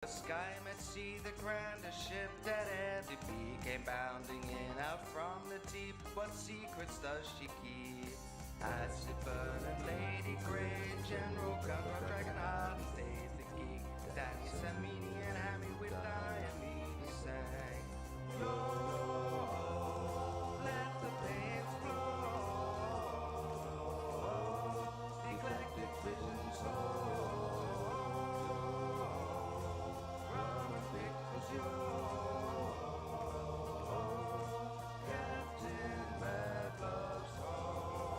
The sky might see the grandest ship that ever be, came bounding in out from the deep. What secrets does she keep? Acid burning Lady Grey, General Gunner, Dragonheart, and Dave the Geek, Danny Samini and Hammy with Diamine sang. Blow, let the flames blow, the eclectic visions flow. Captain Madlove's home.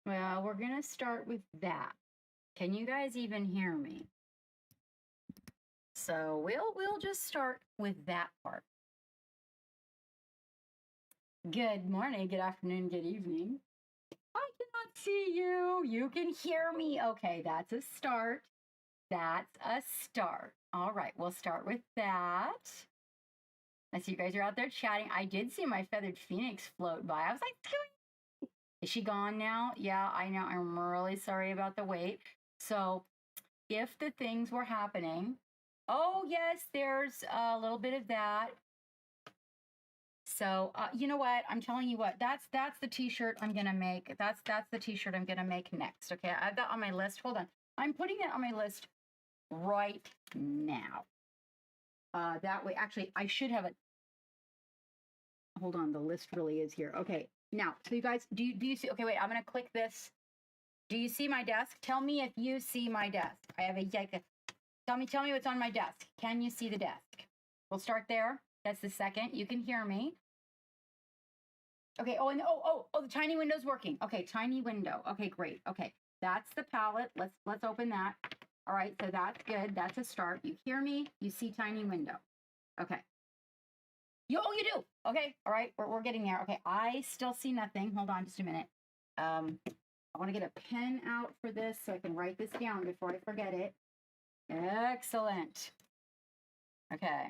Well, we're going to start with that. Can you guys even hear me? So we'll just start with that part. Good morning, good afternoon, good evening. I cannot see you. You can hear me. Okay, that's a start. That's a start. All right, we'll start with that. I see you guys are out there chatting. I did see my feathered phoenix float by. I was like, is she gone now? Yeah, I know. I'm really sorry about the wait. So if the things were happening, oh yes, there's a little bit of that. So you know what? I'm telling you what. That's the T-shirt I'm gonna make. That's the T-shirt I'm gonna make next. Okay, I've got on my list. Hold on, I'm putting it on my list right now. That way, actually, I should have it. Hold on, the list really is here. Okay, now, so you guys, do you see? Okay, wait, I'm gonna click this. Do you see my desk? Tell me if you see my desk. I have a tell me what's on my desk. Can you see the desk? We'll start there. That's the second. You can hear me. Okay. Oh, and the tiny window's working. Okay, tiny window. Okay, great. Okay, that's the palette. Let's open that. All right, so that's good. That's a start. You hear me? You see tiny window. Okay. You do. Okay. All right. We're getting there. Okay. I still see nothing. Hold on just a minute. I want to get a pen out for this so I can write this down before I forget it. Excellent. Okay.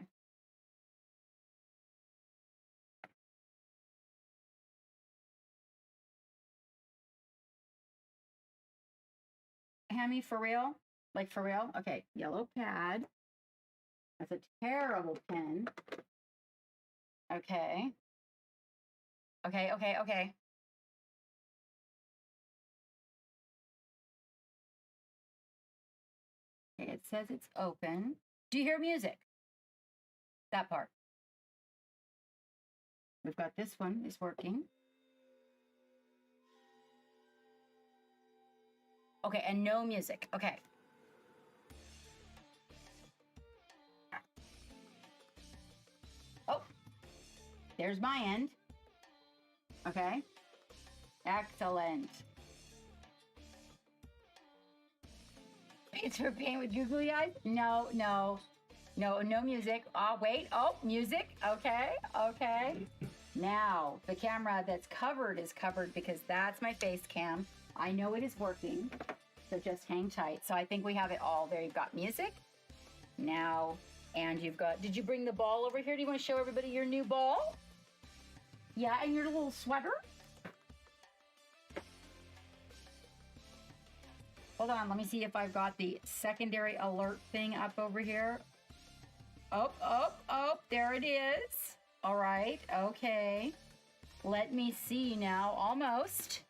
Hammy, for real? Like for real? Okay. Yellow pad. That's a terrible pen. Okay. Okay. It says it's open. Do you hear music? That part. We've got this one is working. Okay, and no music. Okay. Oh, there's my end. Okay. Excellent. It's for paint with googly eyes? No music. Oh, wait. Oh, music. Okay. Now, the camera that's covered is covered because that's my face cam. I know it is working, so just hang tight. So I think we have it all there. You've got music now, and you've got, did you bring the ball over here? Do you want to show everybody your new ball? Yeah, and your little sweater? Hold on, let me see if I've got the secondary alert thing up over here. Oh, there it is. All right, okay. Let me see now, almost.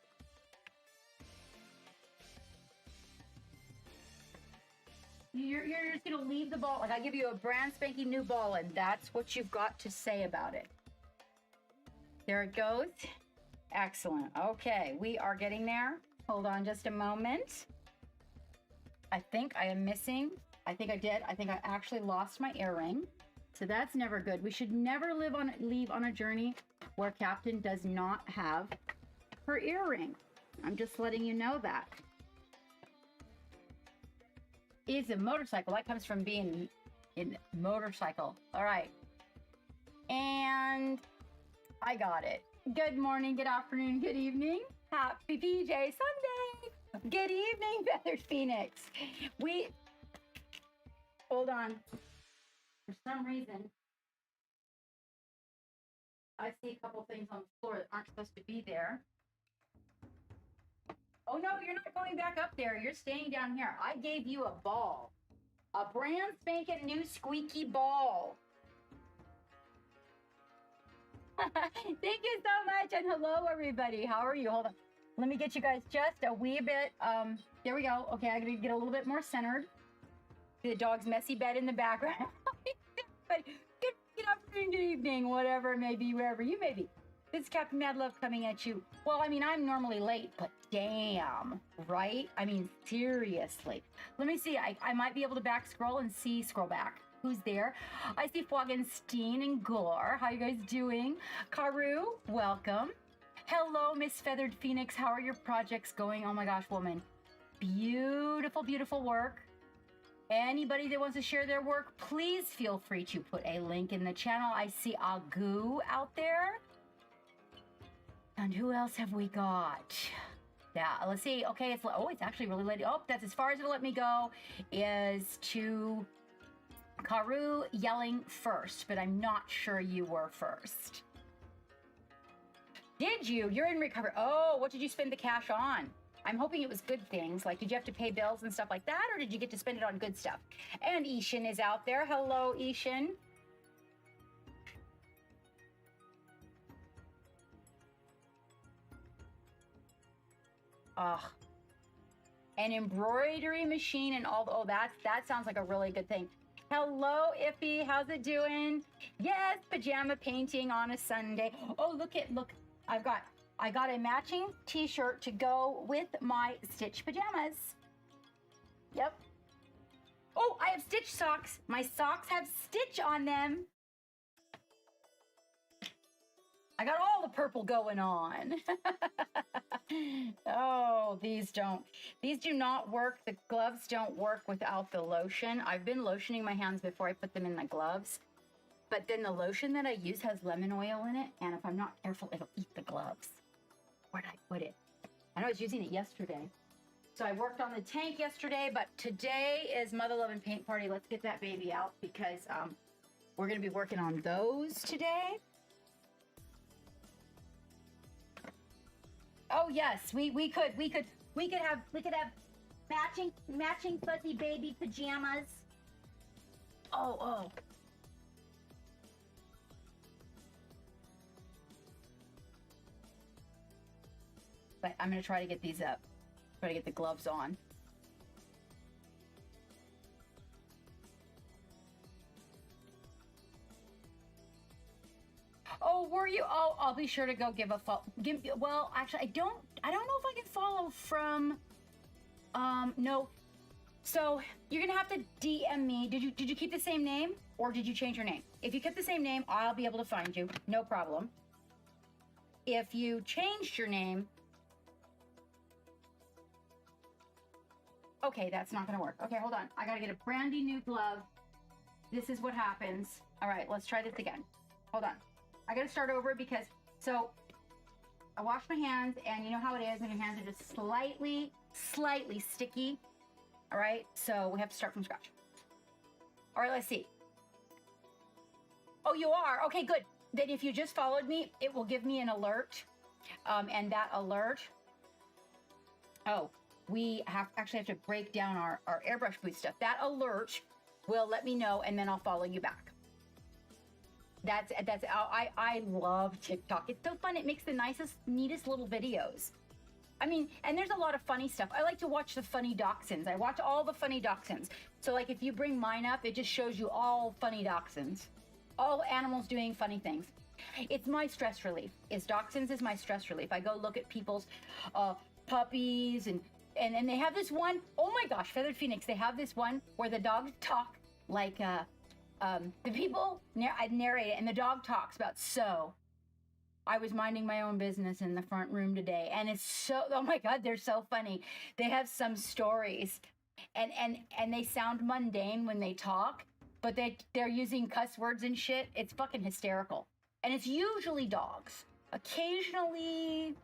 You're just gonna leave the ball, like I give you a brand spanking new ball and that's what you've got to say about it. There it goes. Excellent, okay, we are getting there. Hold on just a moment. I think I am missing. I think I did. I think I actually lost my earring. So that's never good. We should never leave on a journey where Captain does not have her earring. I'm just letting you know that. It's a motorcycle. That comes from being in motorcycle. All right. And I got it. Good morning, good afternoon, good evening. Happy PJ Sunday. Good evening, Feathered Phoenix. Hold on. For some reason, I see a couple things on the floor that aren't supposed to be there. Oh no, you're not going back up there. You're staying down here. I gave you a ball. A brand spanking new squeaky ball. Thank you so much, and hello everybody. How are you? Hold on. Let me get you guys just a wee bit. There we go. Okay, I'm gonna get a little bit more centered. The dog's messy bed in the background. But good afternoon, good evening, whatever it may be, wherever you may be. This is Captain Mad Love coming at you. Well, I mean, I'm normally late, but damn, right? I mean, seriously. Let me see. I might be able to back scroll and scroll back. Who's there? I see Fwagenstein and Gore. How you guys doing? Karu, welcome. Hello, Miss Feathered Phoenix. How are your projects going? Oh my gosh, woman. Beautiful, beautiful work. Anybody that wants to share their work, please feel free to put a link in the channel. I see Agu out there. And who else have we got? Yeah, let's see. Okay, it's actually really late. Oh, that's as far as it'll let me go, is to Karu yelling first, but I'm not sure you were first. Did you? You're in recovery. Oh, what did you spend the cash on? I'm hoping it was good things. Like, did you have to pay bills and stuff like that, or did you get to spend it on good stuff? And Ishan is out there. Hello, Ishan. An embroidery machine and all. Oh, that sounds like a really good thing. Hello, Iffy. How's it doing? Yes, pajama painting on a Sunday. Oh, look. I got a matching t-shirt to go with my Stitch pajamas. Yep. Oh, I have Stitch socks. My socks have Stitch on them. I got all the purple going on. Oh, these do not work. The gloves don't work without the lotion. I've been lotioning my hands before I put them in the gloves. But then the lotion that I use has lemon oil in it. And if I'm not careful, it'll eat the gloves. Where did I put it? I know I was using it yesterday. So I worked on the tank yesterday, but today is Mother Lovin' Paint Party. Let's get that baby out because we're going to be working on those today. Oh yes, we could have matching fuzzy baby pajamas. Oh. But I'm gonna try to get these up. Try to get the gloves on. Oh, were you? Oh, I'll be sure to go give a follow. Well, actually, I don't know if I can follow from. No. So you're gonna have to DM me. Did you keep the same name or did you change your name? If you kept the same name, I'll be able to find you. No problem. If you changed your name, okay, that's not gonna work. Okay, hold on. I gotta get a brandy new glove. This is what happens. All right, let's try this again. Hold on. I gotta start over because, so I wash my hands and you know how it is when your hands are just slightly sticky. All right, so we have to start from scratch. All right, let's see. Oh, you are? Okay, good. Then if you just followed me, it will give me an alert. And that alert, we actually have to break down our airbrush booth stuff. That alert will let me know and then I'll follow you back. I love TikTok. It's so fun. It makes the nicest, neatest little videos. I mean, and there's a lot of funny stuff. I like to watch the funny dachshunds. I watch all the funny dachshunds. So like if you bring mine up, it just shows you all funny dachshunds. All animals doing funny things. It's my stress relief. Dachshunds is my stress relief. I go look at people's puppies and they have this one, oh my gosh, Feathered Phoenix, they have this one where the dogs talk like the people narrate it and the dog talks about, so I was minding my own business in the front room today. And it's so, oh my God, they're so funny. They have some stories and they sound mundane when they talk, but they're using cuss words and shit. It's fucking hysterical. And it's usually dogs. Occasionally,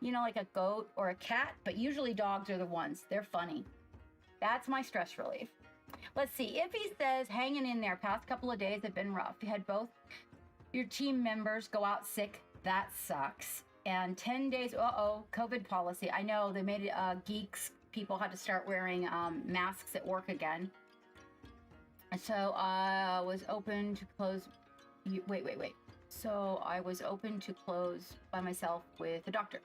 you know, like a goat or a cat, but usually dogs are the ones. They're funny. That's my stress relief. Let's see. If he says, hanging in there, past couple of days have been rough. You had both your team members go out sick. That sucks. And 10 days, COVID policy. I know they made it, geeks, people had to start wearing masks at work again. So I was open to close, wait. So I was open to close by myself with the doctor.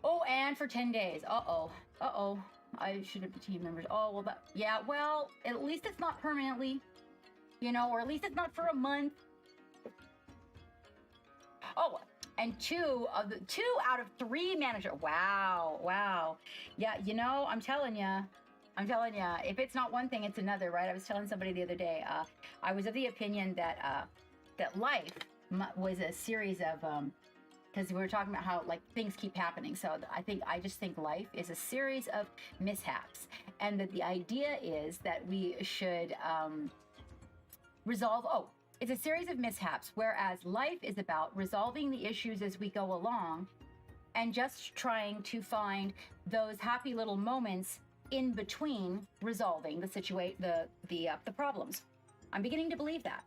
Oh, and for 10 days. I should have the team members. Oh, well, yeah, well, at least it's not permanently, you know, or at least it's not for a month. Oh, and two out of three manager. Wow. Yeah, you know, I'm telling you, if it's not one thing, it's another, right? I was telling somebody the other day, I was of the opinion that, that life was a series of, because we were talking about how like things keep happening. So I just think life is a series of mishaps, and that the idea is that we should resolve. Oh, it's a series of mishaps, whereas life is about resolving the issues as we go along, and just trying to find those happy little moments in between resolving the problems. I'm beginning to believe that.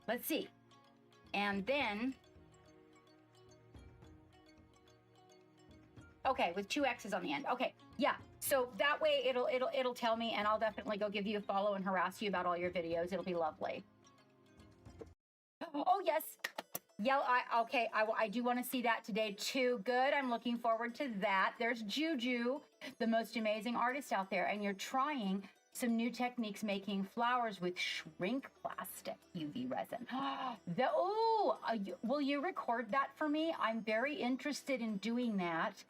Let's see. And then, okay, with 2 X's on the end. Okay, yeah. So that way it'll tell me, and I'll definitely go give you a follow and harass you about all your videos. It'll be lovely. Oh yes. Yeah, I do want to see that today too. Good. I'm looking forward to that. There's Juju, the most amazing artist out there, and you're trying some new techniques making flowers with shrink plastic UV resin. Will you record that for me? I'm very interested in doing that.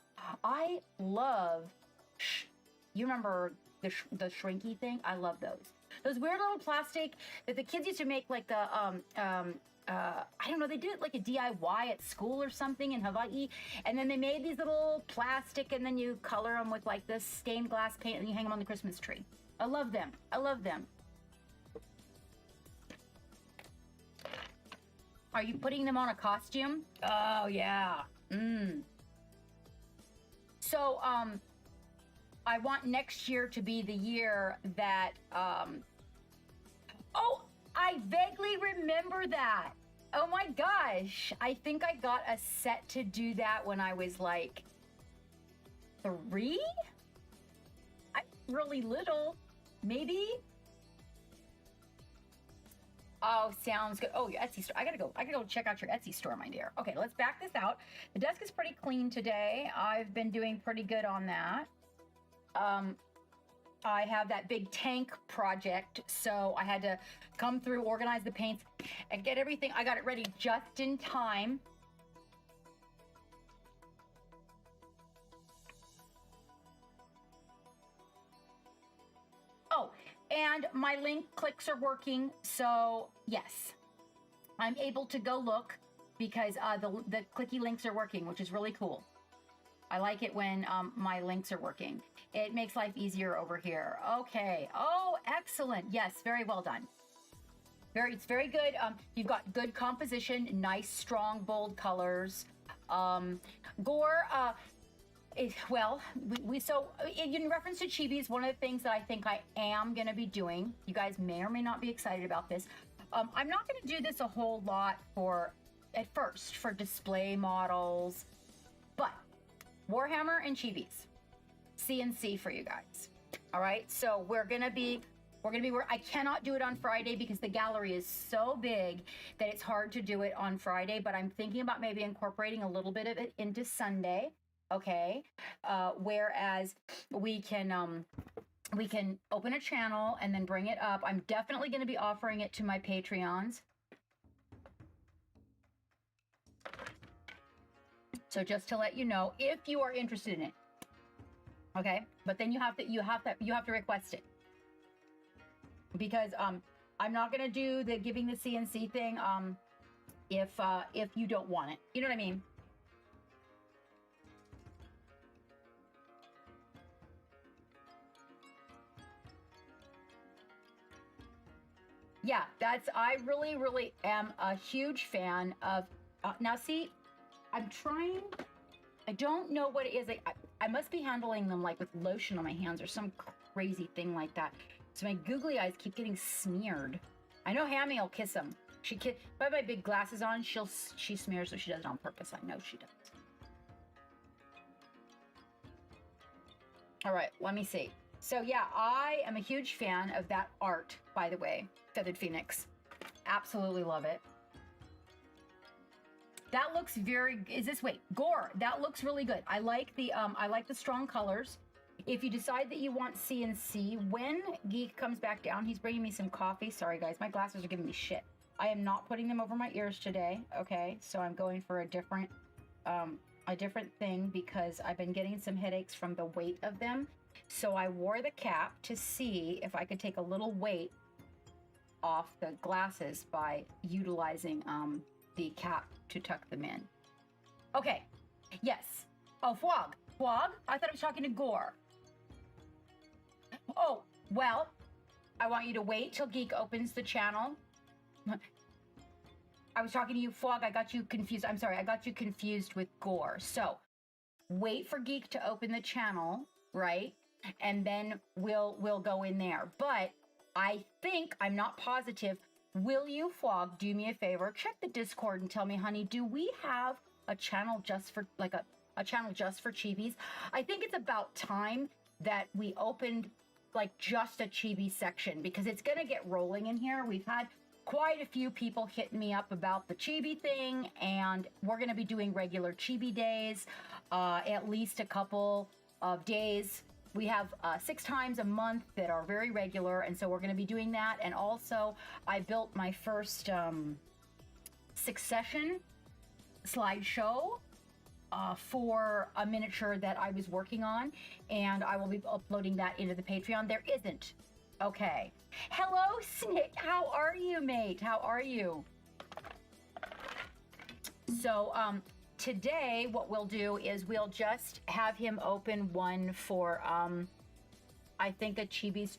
I love, you remember the shrinky thing? I love those. Those weird little plastic that the kids used to make, like the, I don't know, they did it like a DIY at school or something in Hawaii. And then they made these little plastic, and then you color them with like this stained glass paint, and you hang them on the Christmas tree. I love them. I love them. Are you putting them on a costume? Oh, yeah. So, I want next year to be the year that, oh, I vaguely remember that. Oh my gosh. I think I got a set to do that when I was like 3? I'm really little. Maybe? Oh, sounds good. Oh, your Etsy store. I gotta go check out your Etsy store, my dear. Okay, let's back this out. The desk is pretty clean today. I've been doing pretty good on that. I have that big tank project, so I had to come through, organize the paints, and get everything. I got it ready just in time. Oh, and my link clicks are working, so yes, I'm able to go look because the clicky links are working, which is really cool. I like it when my links are working. It makes life easier over here. Okay. Oh, excellent. Yes, very well done. It's very good. You've got good composition, nice, strong, bold colors. Gore, in reference to chibis, one of the things that I think I am going to be doing, you guys may or may not be excited about this. I'm not going to do this a whole lot at first for display models, but Warhammer and chibis, CNC for you guys. All right, so we're gonna be I cannot do it on Friday because the gallery is so big that it's hard to do it on Friday, but I'm thinking about maybe incorporating a little bit of it into Sunday. Okay, whereas we can open a channel and then bring it up. I'm definitely going to be offering it to my Patreons. So just to let you know, if you are interested in it, okay. But then you have to request it, because I'm not gonna do the giving the CNC thing if you don't want it. You know what I mean? Yeah, I really am a huge fan of. Now see, I'm trying. I don't know what it is. I must be handling them like with lotion on my hands or some crazy thing like that. So my googly eyes keep getting smeared. I know Hammy will kiss them. If I have my big glasses on, she smears, so she does it on purpose. I know she does. All right, let me see. So yeah, I am a huge fan of that art, by the way, Feathered Phoenix. Absolutely love it. That looks Gore, that looks really good. I like the strong colors. If you decide that you want CNC, when Geek comes back down, he's bringing me some coffee. Sorry guys, my glasses are giving me shit. I am not putting them over my ears today. Okay, so I'm going for a different thing because I've been getting some headaches from the weight of them. So I wore the cap to see if I could take a little weight off the glasses by utilizing the cap to tuck them in. Okay, yes. Oh, Fwog. Fwog? I thought I was talking to Gore. Oh, well, I want you to wait till Geek opens the channel. I was talking to you, Fwog. I got you confused. I'm sorry, I got you confused with Gore. So, wait for Geek to open the channel, right? And then we'll go in there. But I think, I'm not positive, will you, Fwog, do me a favor? Check the Discord and tell me, honey, do we have a channel just for, like a channel just for chibis? I think it's about time that we opened like just a chibi section, because it's gonna get rolling in here. We've had quite a few people hitting me up about the chibi thing, and we're gonna be doing regular chibi days, at least a couple of days. We have 6 times a month that are very regular, and so we're gonna be doing that. And also, I built my first Succession slideshow for a miniature that I was working on, and I will be uploading that into the Patreon. There isn't. Okay. Hello, Snick. How are you, mate? How are you? So, today what we'll do is we'll just have him open one for, I think a Chibi's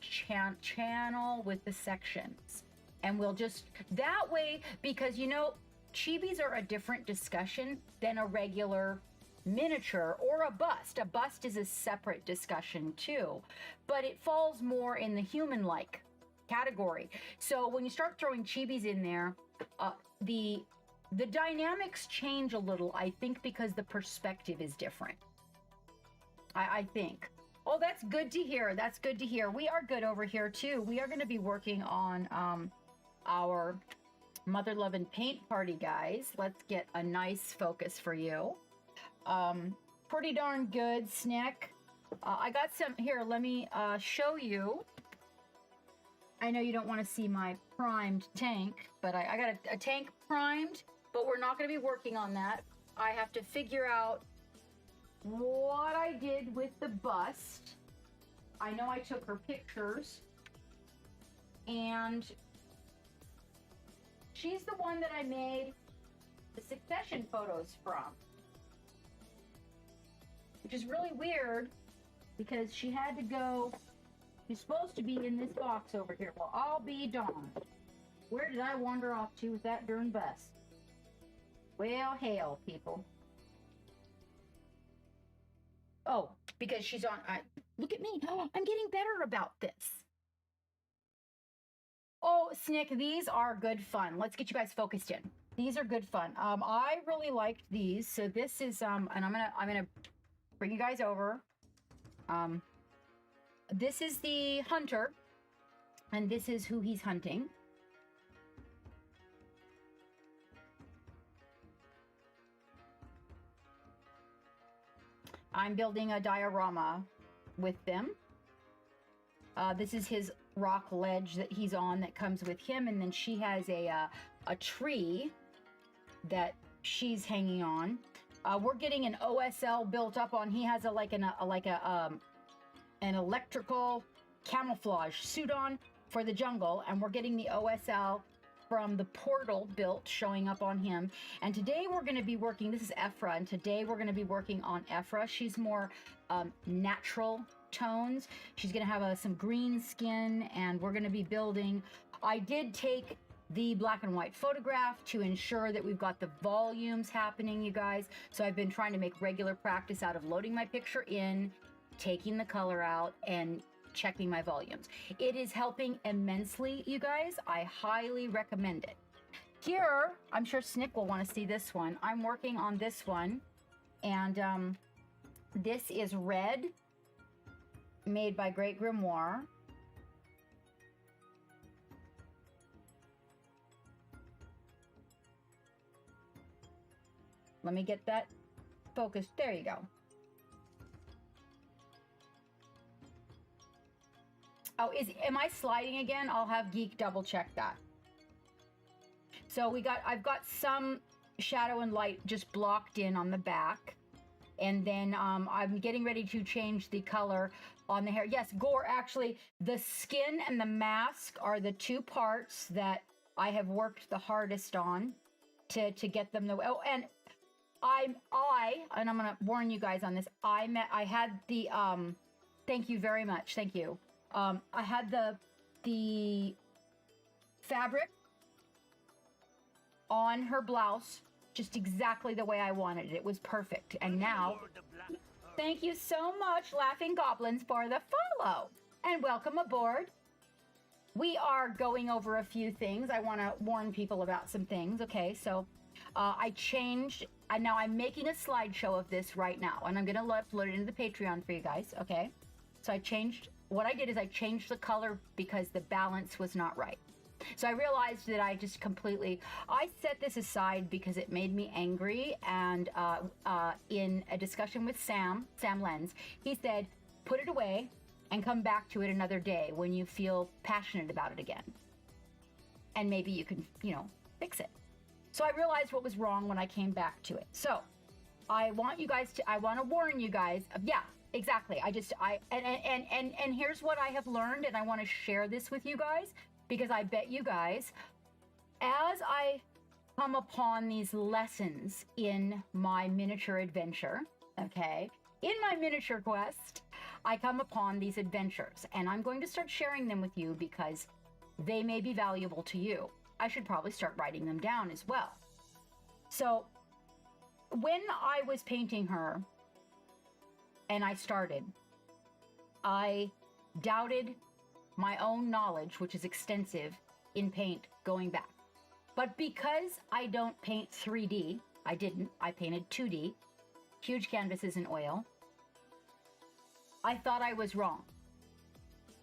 channel with the sections. And we'll just, that way, because, you know, Chibis are a different discussion than a regular miniature or a bust. A bust is a separate discussion too, but it falls more in the human-like category. So when you start throwing chibis in there, the dynamics change a little, I think, because the perspective is different. I think. Oh, that's good to hear. That's good to hear. We are good over here too. We are going to be working on our Mother Lovin' paint party, guys. Let's get a nice focus for you. Pretty darn good, Snick. I got some here. Let me show you. I know you don't want to see my primed tank, but I got a tank primed, but we're not going to be working on that. I have to figure out what I did with the bust. I know I took her pictures, and she's the one that I made the Succession photos from, which is really weird because she had to go. She's supposed to be in this box over here. Well, I'll be darned. Where did I wander off to with that darn bus? Well, hell, people. Oh, because she's on. Look at me. Oh, I'm getting better about this. Oh, Snick, these are good fun. Let's get you guys focused in. These are good fun. I really liked these. So this is and I'm gonna bring you guys over. This is the hunter, and this is who he's hunting. I'm building a diorama with them. This is his rock ledge that he's on that comes with him, and then she has a tree that she's hanging on. We're getting an OSL built up on. He has an electrical camouflage suit on for the jungle, and we're getting the OSL from the portal built showing up on him. And today we're going to be working, this is Ephrea, and today we're going to be working on Ephrea. She's more natural tones. She's going to have some green skin, and we're going to be building. I did take the black and white photograph to ensure that we've got the volumes happening, you guys. So I've been trying to make regular practice out of loading my picture in, taking the color out, and checking my volumes. It is helping immensely, you guys. I highly recommend it. Here, I'm sure Snick will want to see this one. I'm working on this one, and this is red, made by Great Grimoire. Let me get that focused. There you go. Oh, am I sliding again? I'll have Geek double check that. So I've got some shadow and light just blocked in on the back. And then I'm getting ready to change the color on the hair. Yes, Gore, actually, the skin and the mask are the two parts that I have worked the hardest on to get them the way. Oh, and I'm gonna warn you guys on this. I had the thank you very much. Thank you. I had the fabric on her blouse just exactly the way I wanted it. It was perfect. And now, thank you so much, Laughing Goblins, for the follow. And welcome aboard. We are going over a few things. I want to warn people about some things. Okay, so I changed, and now I'm making a slideshow of this right now, and I'm going to upload it into the Patreon for you guys. Okay, so what I did is I changed the color because the balance was not right. So I realized that I set this aside because it made me angry. And in a discussion with Sam Lenz, he said, put it away and come back to it another day when you feel passionate about it again. And maybe you can, fix it. So I realized what was wrong when I came back to it. So I want to warn you guys. Yeah, exactly. And here's what I have learned, and I want to share this with you guys. Because I bet you guys, as I come upon these lessons in my miniature adventure, okay, in my miniature quest, I come upon these adventures, and I'm going to start sharing them with you because they may be valuable to you. I should probably start writing them down as well. So when I was painting her and I started, I doubted my own knowledge, which is extensive in paint going back. But because I don't paint 3D, I painted 2D, huge canvases in oil, I thought I was wrong.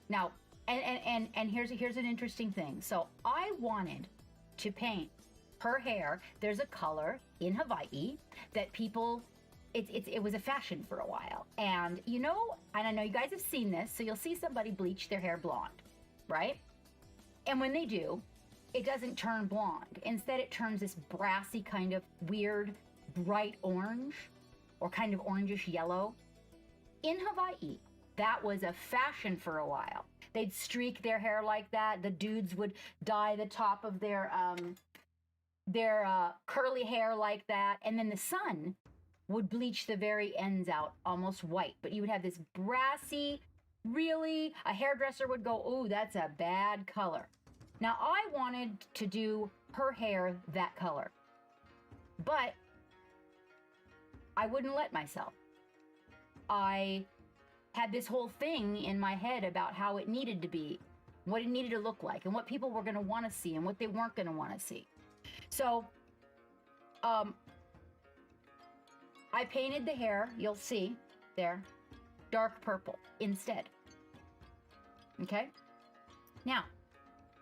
Now, and here's an interesting thing. So I wanted to paint her hair. There's a color in Hawaii that people, it was a fashion for a while. And and I know you guys have seen this, so you'll see somebody bleach their hair blonde, right? And when they do, it doesn't turn blonde. Instead, it turns this brassy kind of weird, bright orange, or kind of orangish yellow. In Hawaii, that was a fashion for a while. They'd streak their hair like that. The dudes would dye the top of their curly hair like that. And then the sun would bleach the very ends out almost white, but you would have this brassy, really, a hairdresser would go, "Ooh, that's a bad color." Now, I wanted to do her hair that color, but I wouldn't let myself. I had this whole thing in my head about how it needed to be, what it needed to look like, and what people were going to want to see and what they weren't going to want to see. So, I painted the hair, you'll see there, dark purple instead. Okay? Now,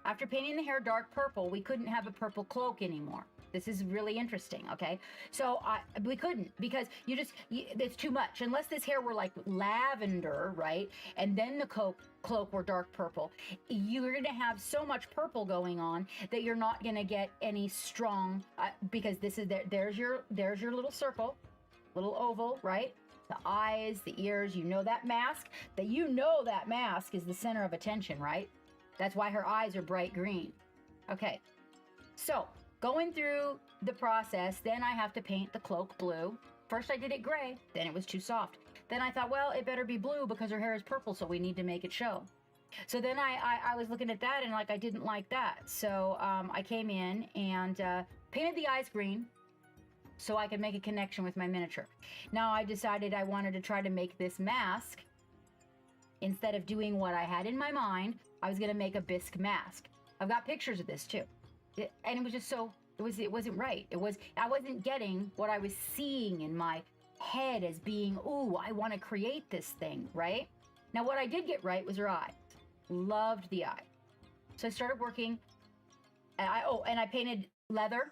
after painting the hair dark purple, we couldn't have a purple cloak anymore. This is really interesting, okay? So we couldn't, because it's too much. Unless this hair were like lavender, right? And then the cloak were dark purple. You're gonna have so much purple going on that you're not gonna get any strong, because there's your little circle, little oval, right? The eyes, the ears, that mask is the center of attention, right? That's why her eyes are bright green. Okay, so going through the process, then I have to paint the cloak blue. First I did it gray, then it was too soft. Then I thought, well, it better be blue because her hair is purple, so we need to make it show. So then I was looking at that and I didn't like that. So I came in and painted the eyes green so I could make a connection with my miniature. Now I decided I wanted to try to make this mask. Instead of doing what I had in my mind, I was gonna make a bisque mask. I've got pictures of this too. And it was just it wasn't right. I wasn't getting what I was seeing in my head as being, ooh, I want to create this thing, right? Now, what I did get right was her eye. Loved the eye. So I started working, and I painted leather.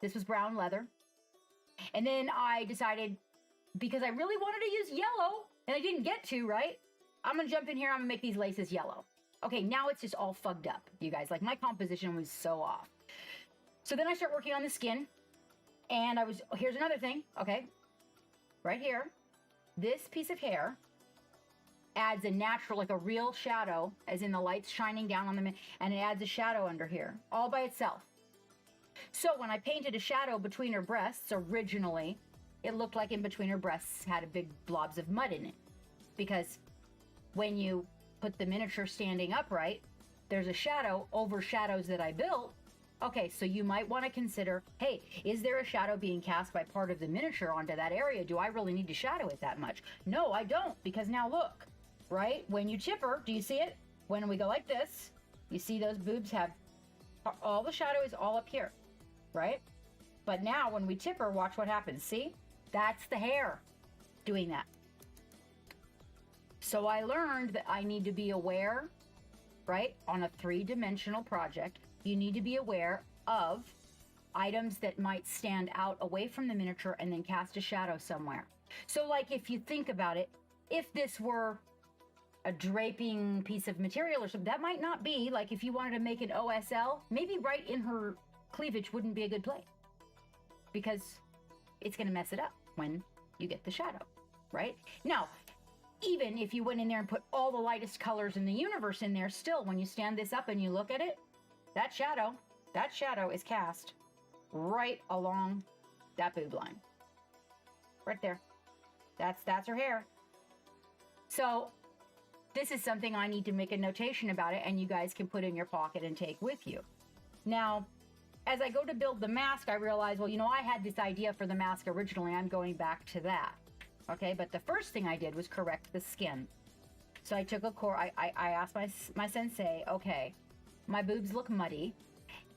This was brown leather. And then I decided, because I really wanted to use yellow, and I didn't get to, right? I'm going to jump in here, I'm going to make these laces yellow. Okay, now it's just all fucked up, you guys. Like, my composition was so off. So then I start working on the skin, and here's another thing, okay? Right here, this piece of hair adds a natural, like a real shadow, as in the light's shining down on them, and it adds a shadow under here, all by itself. So when I painted a shadow between her breasts, originally, it looked like in between her breasts had a big blobs of mud in it. Because when you put the miniature standing upright, there's a shadow over shadows that I built. Okay, so you might want to consider, hey, is there a shadow being cast by part of the miniature onto that area? Do I really need to shadow it that much? No, I don't, because now look, right? When you tip her, do you see it? When we go like this, you see those boobs have, all the shadow is all up here, right? But now when we tip her, watch what happens. See? That's the hair doing that. So I learned that I need to be aware, right? On a 3-dimensional project, you need to be aware of items that might stand out away from the miniature and then cast a shadow somewhere. So like if you think about it, if this were a draping piece of material or something, that might not be, like if you wanted to make an OSL, maybe right in her cleavage wouldn't be a good place, because it's going to mess it up when you get the shadow, right? Now, even if you went in there and put all the lightest colors in the universe in there, still, when you stand this up and you look at it, that shadow is cast right along that boob line. Right there. That's her hair. So this is something I need to make a notation about it, and you guys can put in your pocket and take with you. Now, as I go to build the mask, I realize, well, you know, I had this idea for the mask originally. I'm going back to that. Okay, but the first thing I did was correct the skin. So I took I asked my sensei, okay, my boobs look muddy,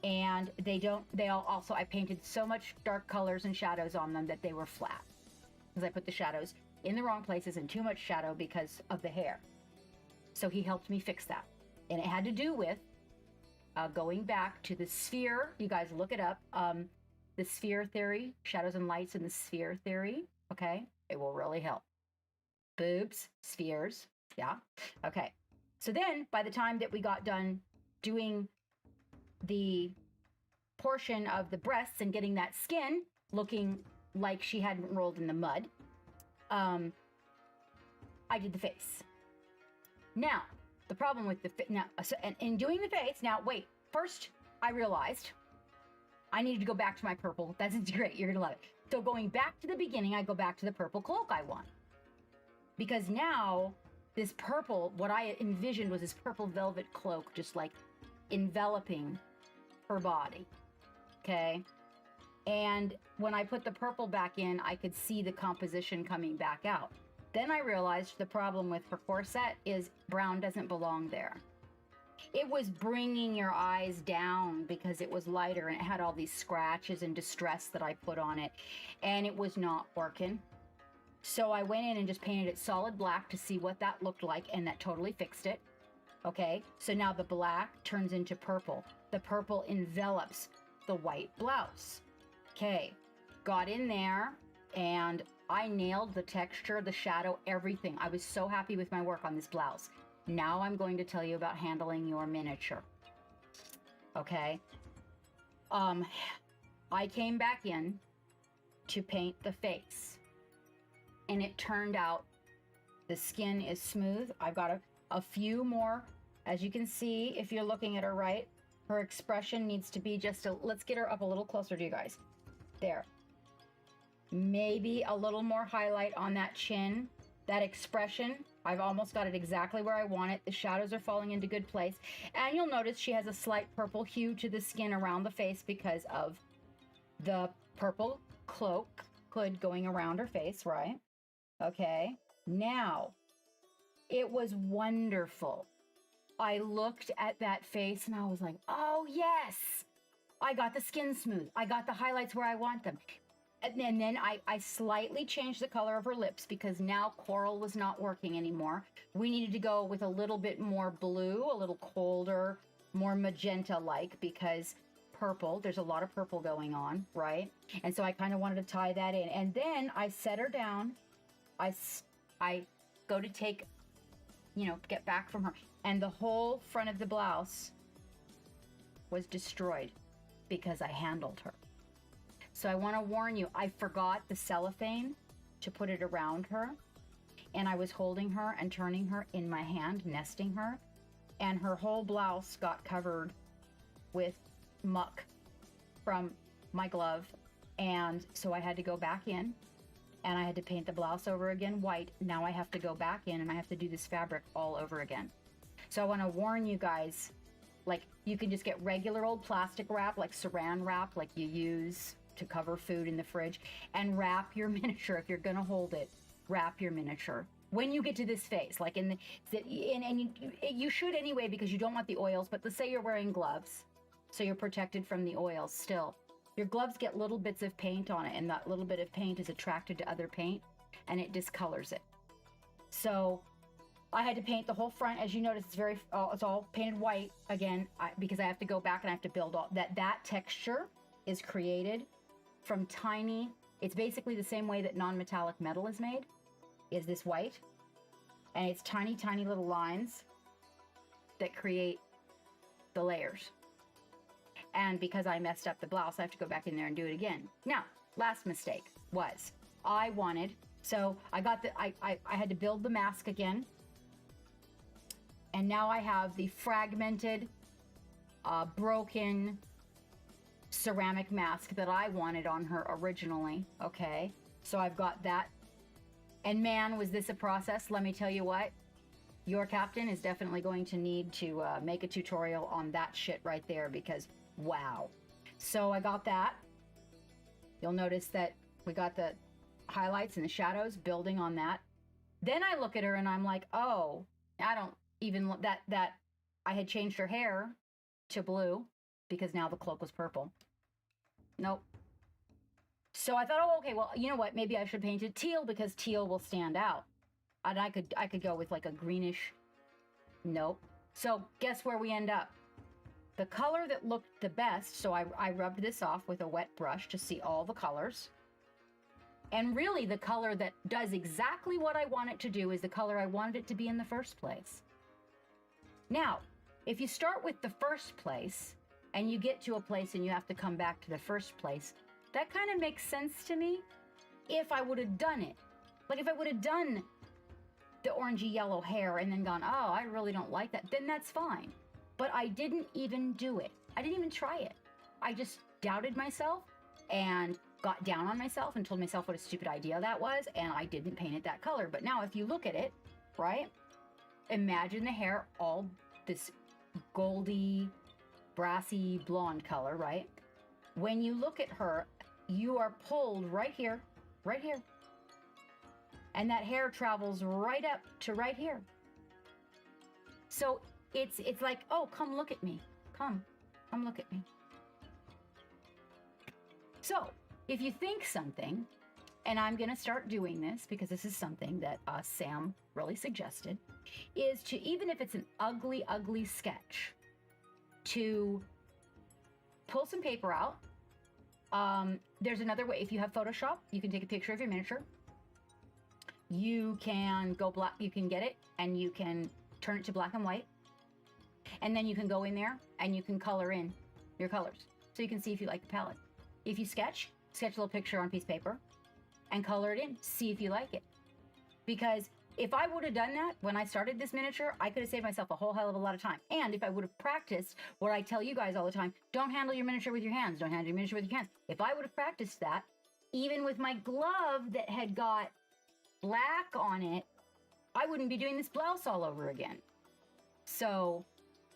and I painted so much dark colors and shadows on them that they were flat. Because I put the shadows in the wrong places and too much shadow because of the hair. So he helped me fix that. And it had to do with going back to the sphere. You guys look it up. The sphere theory, shadows and lights in the sphere theory. Okay, it will really help. Boobs, spheres, yeah. Okay, so then by the time that we got done doing the portion of the breasts and getting that skin looking like she hadn't rolled in the mud, I did the face. Now, the problem with the and in doing the face, now wait, first I realized I needed to go back to my purple. That's great, you're gonna love it. So going back to the beginning, I go back to the purple cloak I want. Because now this purple, what I envisioned was this purple velvet cloak just like enveloping her body, okay? And when I put the purple back in, I could see the composition coming back out. Then I realized the problem with her corset is brown doesn't belong there. It was bringing your eyes down because it was lighter and it had all these scratches and distress that I put on it, and it was not working. So I went in and just painted it solid black to see what that looked like, and that totally fixed it. Okay, so now the black turns into purple. The purple envelops the white blouse. Okay, got in there and I nailed the texture, the shadow, everything. I was so happy with my work on this blouse. Now I'm going to tell you about handling your miniature. Okay, I came back in to paint the face, and it turned out the skin is smooth. I've got a few more, as you can see, if you're looking at her right, her expression needs to be just let's get her up a little closer to you guys. There. Maybe a little more highlight on that chin. That expression, I've almost got it exactly where I want it. The shadows are falling into good place. And you'll notice she has a slight purple hue to the skin around the face because of the purple cloak hood going around her face, right? Okay. Now, it was wonderful. I looked at that face and I was like, oh yes, I got the skin smooth. I got the highlights where I want them. And then I slightly changed the color of her lips because now coral was not working anymore. We needed to go with a little bit more blue, a little colder, more magenta-like, because purple, there's a lot of purple going on, right? And so I kind of wanted to tie that in. And then I set her down. I go to take, get back from her. And the whole front of the blouse was destroyed because I handled her. So I want to warn you, I forgot the cellophane to put it around her. and I was holding her and turning her in my hand, nesting her, and her whole blouse got covered with muck from my glove. And so I had to go back in and I had to paint the blouse over again white. Now I have to go back in and I have to do this fabric all over again. So I want to warn you guys, like, you can just get regular old plastic wrap, like saran wrap, like you use to cover food in the fridge, and wrap your miniature. If you're going to hold it, wrap your miniature. When you get to this phase, like and you should anyway, because you don't want the oils, but let's say you're wearing gloves, so you're protected from the oils still. Your gloves get little bits of paint on it, and that little bit of paint is attracted to other paint, and it discolors it. So I had to paint the whole front. As you notice, it's all painted white again, because I have to go back and I have to build all that. That texture is created from tiny, it's basically the same way that non-metallic metal is made, is this white. And it's tiny, tiny little lines that create the layers. And because I messed up the blouse, I have to go back in there and do it again. Now, last mistake was I had to build the mask again. And now I have the fragmented, broken ceramic mask that I wanted on her originally. Okay, so I've got that. And man, was this a process. Let me tell you what, your captain is definitely going to need to make a tutorial on that shit right there, because wow. So I got that. You'll notice that we got the highlights and the shadows building on that. Then I look at her and I'm like, oh, I don't even that I had changed her hair to blue because now the cloak was purple. Nope. So I thought, oh, okay, well, you know what? Maybe I should paint it teal because teal will stand out. And I could go with like a greenish. Nope. So guess where we end up? The color that looked the best, so I rubbed this off with a wet brush to see all the colors. And really the color that does exactly what I want it to do is the color I wanted it to be in the first place. Now, if you start with the first place and you get to a place and you have to come back to the first place, that kind of makes sense to me if I would have done it. Like if I would have done the orangey yellow hair and then gone, oh, I really don't like that, then that's fine. But I didn't even do it. I didn't even try it. I just doubted myself and got down on myself and told myself what a stupid idea that was, and I didn't paint it that color. But now if you look at it, right? Imagine the hair all this goldy, brassy blonde color, right? When you look at her, you are pulled right here, right here. And that hair travels right up to right here. So it's like, oh, come look at me. Come look at me. So if you think something, and I'm going to start doing this because this is something that Sam really suggested, is to, even if it's an ugly, ugly sketch, to pull some paper out. There's another way. If you have Photoshop, you can take a picture of your miniature. You can go black, you can get it and you can turn it to black and white. And then you can go in there and you can color in your colors. So you can see if you like the palette. If you sketch a little picture on a piece of paper and color it in, see if you like it. Because if I would have done that when I started this miniature, I could have saved myself a whole hell of a lot of time. And if I would have practiced what I tell you guys all the time, don't handle your miniature with your hands. Don't handle your miniature with your hands. If I would have practiced that, even with my glove that had got black on it, I wouldn't be doing this blouse all over again. So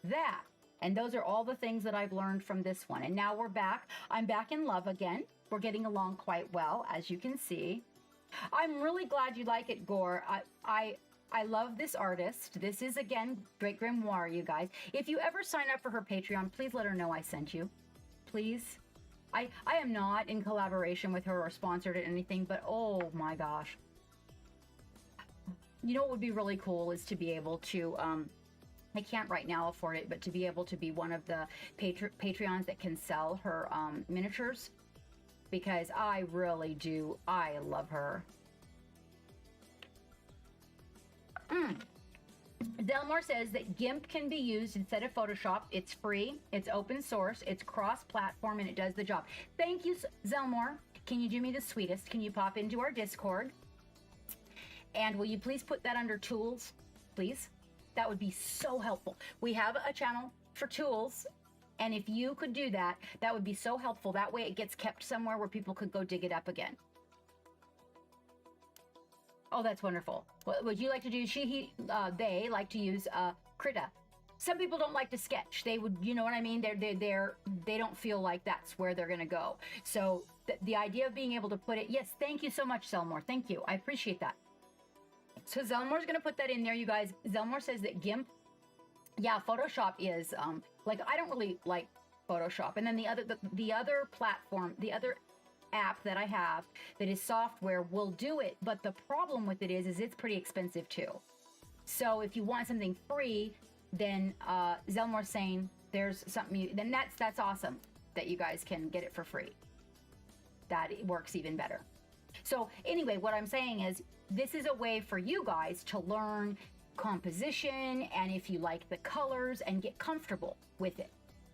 that, and those are all the things that I've learned from this one. And now we're back. I'm back in love again. We're getting along quite well, as you can see. I'm really glad you like it, Gore. I love this artist. This is, again, Great Grimoire, you guys. If you ever sign up for her Patreon, please let her know I sent you. Please. I am not in collaboration with her or sponsored or anything, but oh my gosh. You know what would be really cool is to be able to, I can't right now afford it, but to be able to be one of the Patreons that can sell her miniatures, because I really do. I love her. Delmore says that GIMP can be used instead of Photoshop. It's free, it's open source, it's cross-platform, and it does the job. Thank you, Zelmore. Can you do me the sweetest? Can you pop into our Discord And will you please put that under tools, please? That would be so helpful. We have a channel for tools, and if you could do that, that would be so helpful. That way it gets kept somewhere where people could go dig it up again. Oh, that's wonderful. What would you like to do? They like to use Krita. Some people don't like to sketch. They would, you know what I mean? They don't feel like that's where they're gonna go. So the idea of being able to put it, yes, thank you so much, Zelmore. Thank you, I appreciate that. So Zelmore's gonna put that in there, you guys. Zelmore says that GIMP, yeah, Photoshop is, like, I don't really like Photoshop. And then the other platform, the other app that I have that is software will do it, but the problem with it is it's pretty expensive too. So if you want something free, then Zelmore's saying there's something then that's awesome that you guys can get it for free. That it works even better. So anyway, what I'm saying is this is a way for you guys to learn composition, and if you like the colors, and get comfortable with it.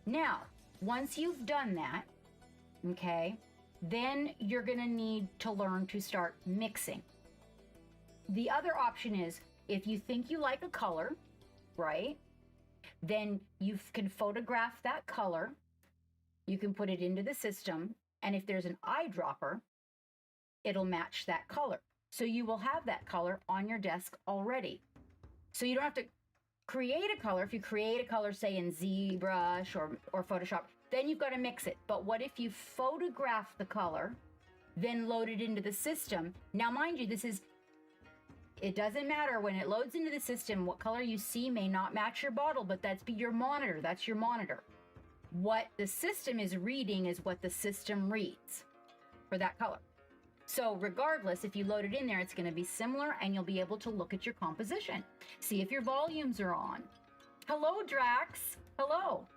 Now, once you've done that, okay, then you're gonna need to learn to start mixing. The other option is, if you think you like a color, right, then you can photograph that color, you can put it into the system, and if there's an eyedropper, it'll match that color. So you will have that color on your desk already. So you don't have to create a color. If you create a color, say in ZBrush or Photoshop, then you've got to mix it. But what if you photograph the color, then load it into the system? Now, mind you, it doesn't matter when it loads into the system, what color you see may not match your bottle, but that's your monitor. That's your monitor. What the system is reading is what the system reads for that color. So regardless, if you load it in there, it's going to be similar, and you'll be able to look at your composition. See if your volumes are on. Hello, Drax. Hello.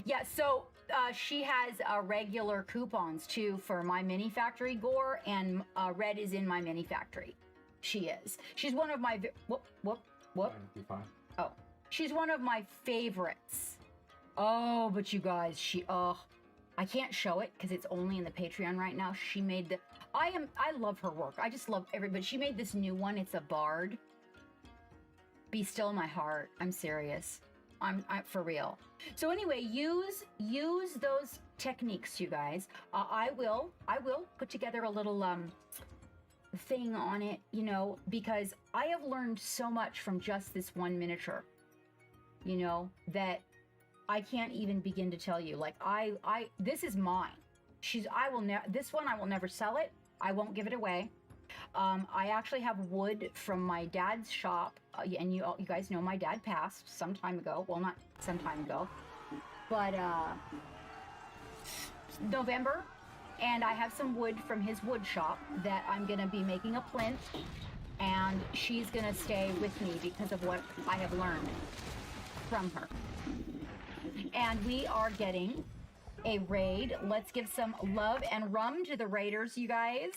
Yeah, so she has regular coupons too for my mini factory gore, and Red is in my mini factory. She is. She's one of my whoop. Be fine. Oh, she's one of my favorites. Oh, but you guys, I can't show it because it's only in the Patreon right now. She made I love her work. I just love everybody. She made this new one. It's a bard. Be still my heart. I'm serious. I'm for real. So anyway, use those techniques, you guys. I will put together a little thing on it, you know, because I have learned so much from just this one miniature, you know, that I can't even begin to tell you. Like this is mine. This one I will never sell it. I won't give it away. I actually have wood from my dad's shop, and you guys know my dad passed some time ago. Well, not some time ago, but November, and I have some wood from his wood shop that I'm gonna be making a plinth, and she's gonna stay with me because of what I have learned from her. And we are getting a raid. Let's give some love and rum to the raiders, you guys.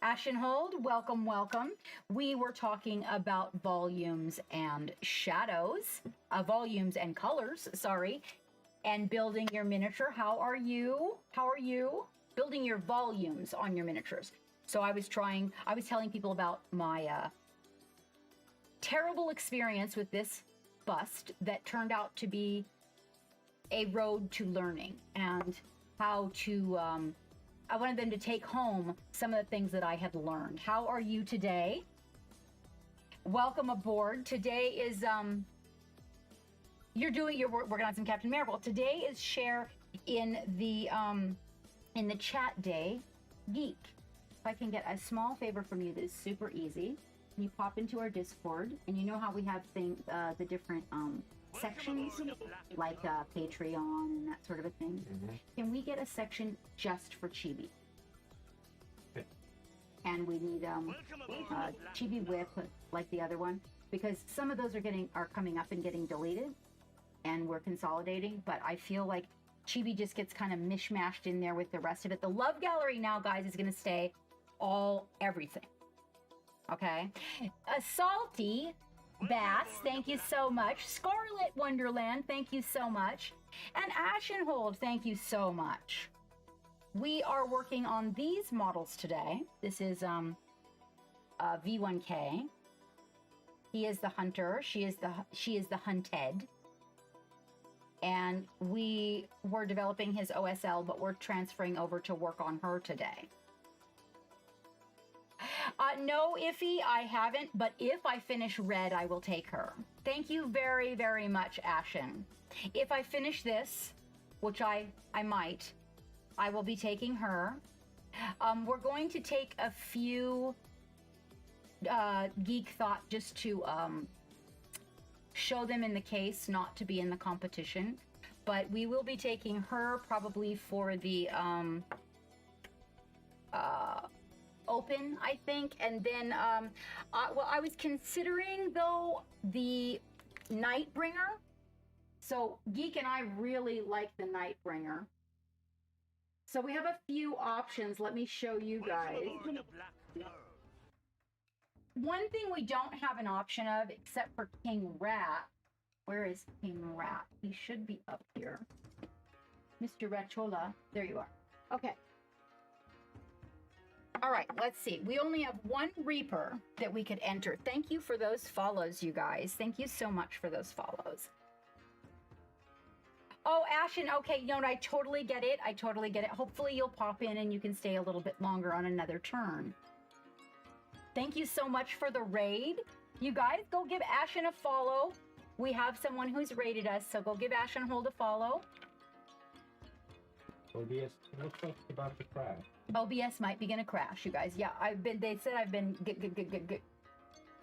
Ashenhold, welcome, welcome. We were talking about volumes and shadows, volumes and colors, sorry, and building your miniature. How are you? How are you? Building your volumes on your miniatures. So I was telling people about my terrible experience with this bust that turned out to be a road to learning, and how to, I wanted them to take home some of the things that I had learned. How are you today? Welcome aboard. Today is, you're working on some Captain Marvel. Today is share in the chat day geek. If I can get a small favor from you that is super easy. You pop into our Discord, and you know how we have the different sections, like Patreon and that sort of a thing. Mm-hmm. Can we get a section just for Chibi? Okay. And we need Chibi Whip, like the other one, because some of those are coming up and getting deleted, and we're consolidating. But I feel like Chibi just gets kind of mishmashed in there with the rest of it. The Love Gallery now, guys, is going to stay everything. Okay. A Salty Bass, thank you so much. Scarlet Wonderland, thank you so much. And Ashenhold, thank you so much. We are working on these models today. This is V1K. He is the hunter. She is the hunted. And we were developing his OSL, but we're transferring over to work on her today. No, Iffy, I haven't, but if I finish red, I will take her. Thank you very, very much, Ashen. If I finish this, which I might, I will be taking her. We're going to take a few geek thought just to show them in the case, not to be in the competition. But we will be taking her probably for the open, I think. And then, well, I was considering, though, the Nightbringer. So Geek and I really like the Nightbringer. So we have a few options. Let me show you guys. One thing we don't have an option of, except for King Rat. Where is King Rat? He should be up here. Mr. Rachola. There you are. Okay. All right, let's see. We only have one Reaper that we could enter. Thank you for those follows, you guys. Thank you so much for those follows. Oh, Ashen, okay, you know what? I totally get it. I totally get it. Hopefully you'll pop in and you can stay a little bit longer on another turn. Thank you so much for the raid. You guys, go give Ashen a follow. We have someone who's raided us, so go give Ashen Hold a follow. OBS looks like it's about to crash. OBS might be gonna crash, you guys. Yeah, they said I've been